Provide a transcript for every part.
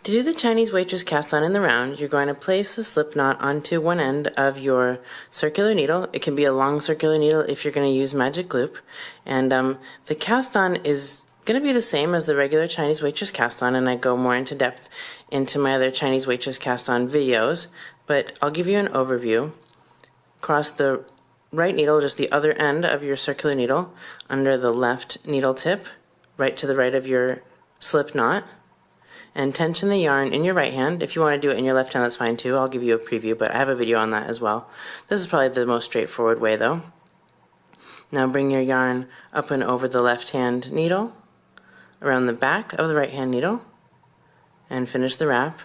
To do the Chinese Waitress cast-on in the round, you're going to place the slip knot onto one end of your circular needle. It can be a long circular needle if you're going to use magic loop. And the cast-on is going to be the same as the regular Chinese Waitress cast-on, and I go more into depth into my other Chinese Waitress cast-on videos, but I'll give you an overview. Cross the right needle, just the other end of your circular needle, under the left needle tip, right to the right of your slip knot, and tension the yarn in your right hand. If you want to do it in your left hand, that's fine too. I'll give you a preview, but I have a video on that as well. This is probably the most straightforward way though. Now bring your yarn up and over the left hand needle, around the back of the right hand needle, and finish the wrap.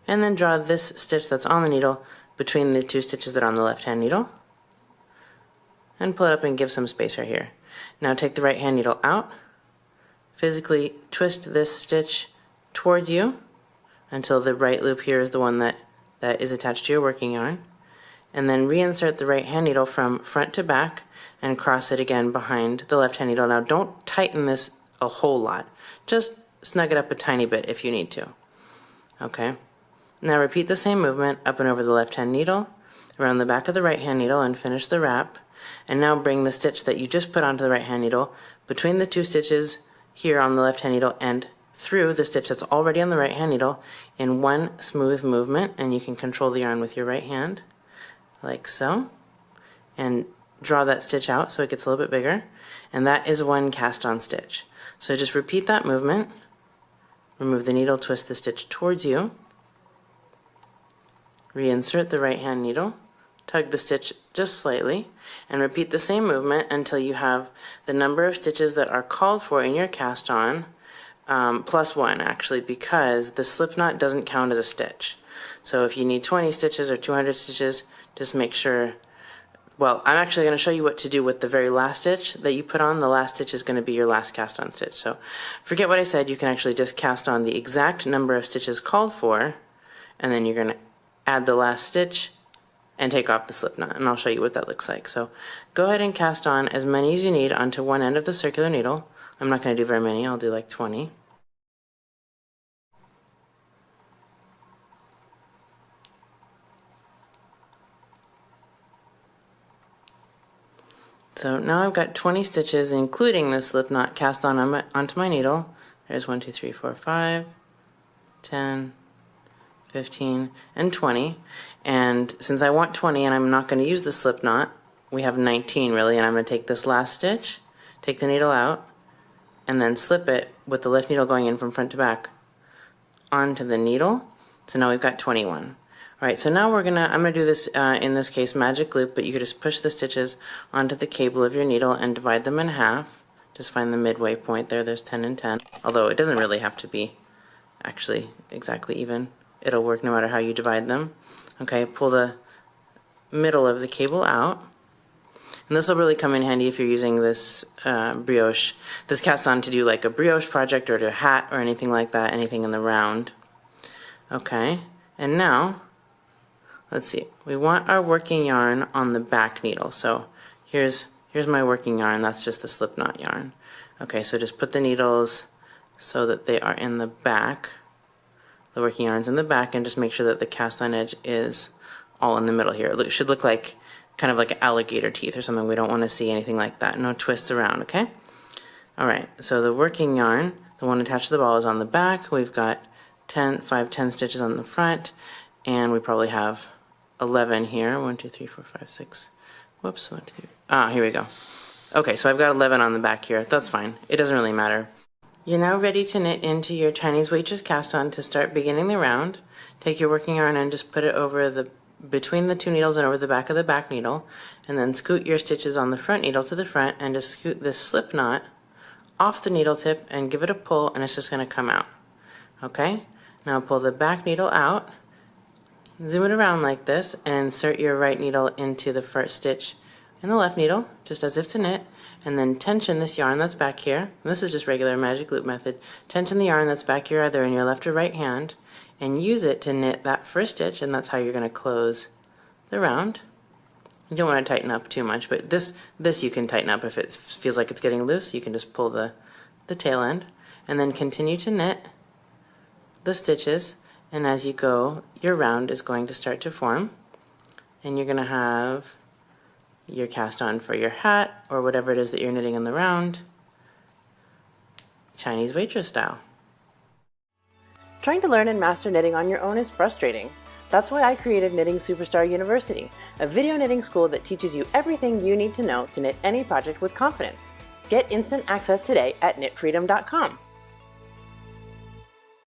And then draw this stitch that's on the needle between the two stitches that are on the left hand needle, and pull it up and give some space right here. Now take the right hand needle out, physically twist this stitch towards you until the right loop here is the one that is attached to your working yarn, and then reinsert the right hand needle from front to back and cross it again behind the left hand needle. Now don't tighten this a whole lot, just snug it up a tiny bit if you need to. Okay, now repeat the same movement up and over the left hand needle, around the back of the right hand needle, and finish the wrap. And now bring the stitch that you just put onto the right hand needle between the two stitches here on the left hand needle and through the stitch that's already on the right hand needle in one smooth movement, and you can control the yarn with your right hand like so, and draw that stitch out so it gets a little bit bigger, and that is one cast on stitch. So just repeat that movement, remove the needle, twist the stitch towards you, reinsert the right hand needle, tug the stitch just slightly, and repeat the same movement until you have the number of stitches that are called for in your cast on plus one, actually, because the slip knot doesn't count as a stitch. So if you need 20 stitches or 200 stitches, just make sure, well, I'm actually going to show you what to do with the very last stitch that you put on. The last stitch is going to be your last cast on stitch. So forget what I said, you can actually just cast on the exact number of stitches called for, and then you're going to add the last stitch and take off the slip knot, and I'll show you what that looks like. So go ahead and cast on as many as you need onto one end of the circular needle. I'm not going to do very many, I'll do like 20. So now I've got 20 stitches, including the slip knot, cast on onto my needle. There's 1, 2, 3, 4, 5, 10, 15, and 20. And since I want 20 and I'm not going to use the slip knot, we have 19 really, and I'm going to take this last stitch, take the needle out, and then slip it with the left needle going in from front to back onto the needle. So now we've got 21. Alright, so now I'm gonna do this, in this case, magic loop, but you could just push the stitches onto the cable of your needle and divide them in half. Just find the midway point there, there's 10 and 10, although it doesn't really have to be actually exactly even. It'll work no matter how you divide them. Okay, pull the middle of the cable out. And this will really come in handy if you're using this this cast on to do like a brioche project or to a hat or anything like that, anything in the round. Okay, and now, let's see, we want our working yarn on the back needle. So here's my working yarn, that's just the slip knot yarn. Okay, so just put the needles so that they are in the back, the working yarn's in the back, and just make sure that the cast on edge is all in the middle here. It should look like kind of like alligator teeth or something. We don't want to see anything like that. No twists around, okay? Alright, so the working yarn, the one attached to the ball, is on the back. We've got 10 stitches on the front, and we probably have 11 here. 1, 2, 3, 4, 5, 6. Whoops, 1, 2, 3. Ah, here we go. Okay, so I've got 11 on the back here. That's fine. It doesn't really matter. You're now ready to knit into your Chinese Waitress cast-on to start beginning the round. Take your working yarn and just put it over between the two needles and over the back of the back needle, and then scoot your stitches on the front needle to the front and just scoot this slip knot off the needle tip and give it a pull, and it's just going to come out. Okay? Now pull the back needle out, zoom it around like this, and insert your right needle into the first stitch in the left needle, just as if to knit, and then tension this yarn that's back here. This is just regular magic loop method. Tension the yarn that's back here either in your left or right hand, and use it to knit that first stitch, and that's how you're going to close the round. You don't want to tighten up too much, but this you can tighten up if it feels like it's getting loose. You can just pull the tail end, and then continue to knit the stitches, and as you go, your round is going to start to form, and you're going to have your cast on for your hat or whatever it is that you're knitting in the round, Chinese waitress style. Trying to learn and master knitting on your own is frustrating. That's why I created Knitting Superstar University, a video knitting school that teaches you everything you need to know to knit any project with confidence. Get instant access today at knitfreedom.com.